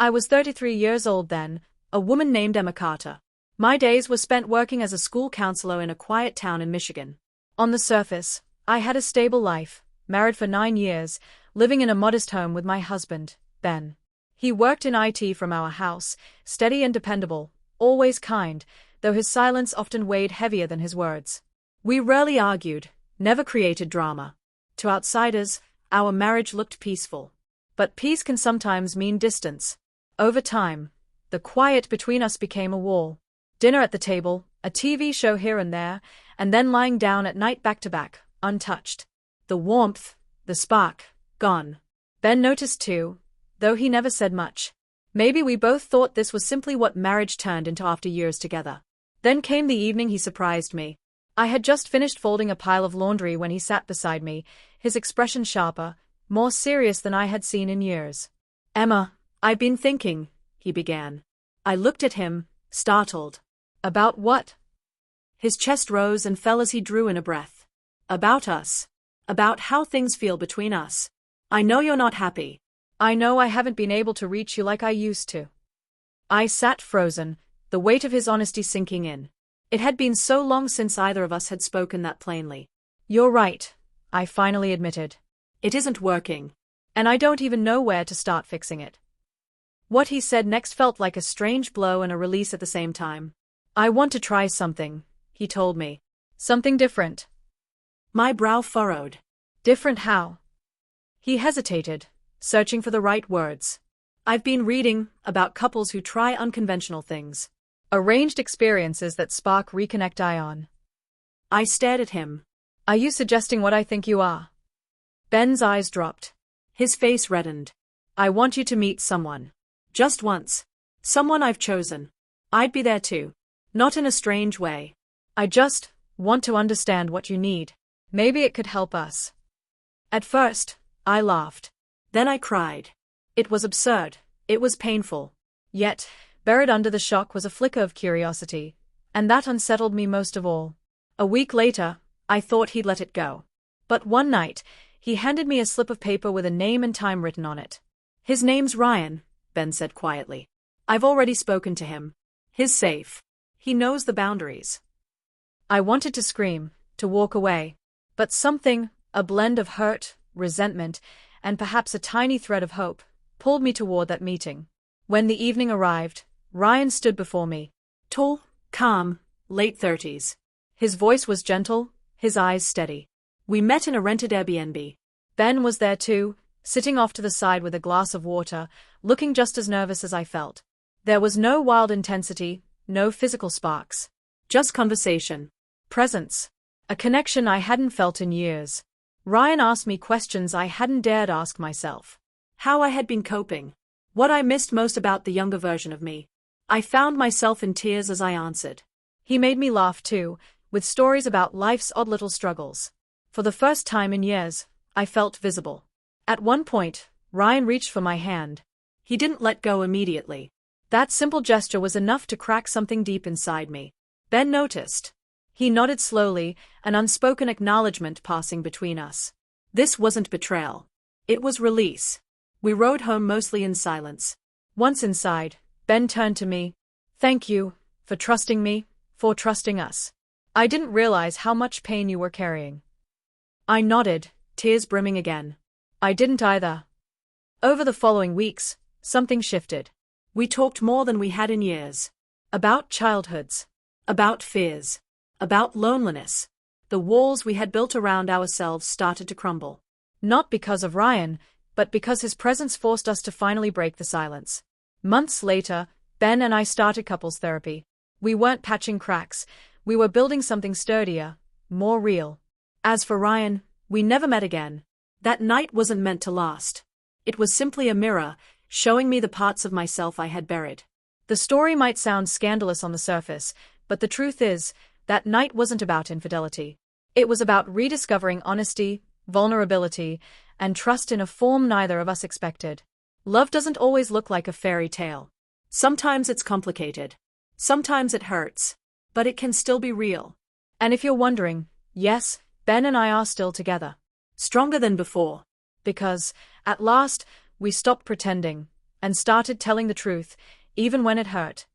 I was 33 years old then, a woman named Emma Carter. My days were spent working as a school counselor in a quiet town in Michigan. On the surface, I had a stable life, married for 9 years, living in a modest home with my husband, Ben. He worked in IT from our house, steady and dependable, always kind, though his silence often weighed heavier than his words. We rarely argued, never created drama. To outsiders, our marriage looked peaceful. But peace can sometimes mean distance. Over time, the quiet between us became a wall. Dinner at the table, a TV show here and there, and then lying down at night back to back, untouched. The warmth, the spark, gone. Ben noticed too, though he never said much. Maybe we both thought this was simply what marriage turned into after years together. Then came the evening he surprised me. I had just finished folding a pile of laundry when he sat beside me, his expression sharper, more serious than I had seen in years. "Emma, I've been thinking," he began. I looked at him, startled. "About what?" His chest rose and fell as he drew in a breath. "About us. About how things feel between us. I know you're not happy. I know I haven't been able to reach you like I used to." I sat frozen, the weight of his honesty sinking in. It had been so long since either of us had spoken that plainly. "You're right," I finally admitted. "It isn't working. And I don't even know where to start fixing it." What he said next felt like a strange blow and a release at the same time. "I want to try something," he told me. "Something different." My brow furrowed. "Different how?" He hesitated, searching for the right words. "I've been reading about couples who try unconventional things. Arranged experiences that spark reconnect ion." I stared at him. "Are you suggesting what I think you are?" Ben's eyes dropped. His face reddened. "I want you to meet someone. Just once. Someone I've chosen. I'd be there too. Not in a strange way. I just want to understand what you need. Maybe it could help us." At first, I laughed. Then I cried. It was absurd. It was painful. Yet, buried under the shock was a flicker of curiosity, and that unsettled me most of all. A week later, I thought he'd let it go. But one night, he handed me a slip of paper with a name and time written on it. "His name's Ryan," Ben said quietly. "I've already spoken to him. He's safe. He knows the boundaries." I wanted to scream, to walk away. But something, a blend of hurt, resentment, and perhaps a tiny thread of hope, pulled me toward that meeting. When the evening arrived, Ryan stood before me. Tall, calm, late 30s. His voice was gentle, his eyes steady. We met in a rented Airbnb. Ben was there too, sitting off to the side with a glass of water, looking just as nervous as I felt. There was no wild intensity, no physical sparks. Just conversation. Presence. A connection I hadn't felt in years. Ryan asked me questions I hadn't dared ask myself. How I had been coping. What I missed most about the younger version of me. I found myself in tears as I answered. He made me laugh too, with stories about life's odd little struggles. For the first time in years, I felt visible. At one point, Ryan reached for my hand. He didn't let go immediately. That simple gesture was enough to crack something deep inside me. Ben noticed. He nodded slowly, an unspoken acknowledgement passing between us. This wasn't betrayal. It was release. We rode home mostly in silence. Once inside, Ben turned to me. "Thank you, for trusting me, for trusting us. I didn't realize how much pain you were carrying." I nodded, tears brimming again. "I didn't either." Over the following weeks, something shifted. We talked more than we had in years. About childhoods. About fears. About loneliness. The walls we had built around ourselves started to crumble. Not because of Ryan, but because his presence forced us to finally break the silence. Months later, Ben and I started couples therapy. We weren't patching cracks, we were building something sturdier, more real. As for Ryan, we never met again. That night wasn't meant to last. It was simply a mirror, showing me the parts of myself I had buried. The story might sound scandalous on the surface, but the truth is, that night wasn't about infidelity. It was about rediscovering honesty, vulnerability, and trust in a form neither of us expected. Love doesn't always look like a fairy tale. Sometimes it's complicated. Sometimes it hurts. But it can still be real. And if you're wondering, yes, Ben and I are still together. Stronger than before. Because, at last, we stopped pretending. and started telling the truth, even when it hurt.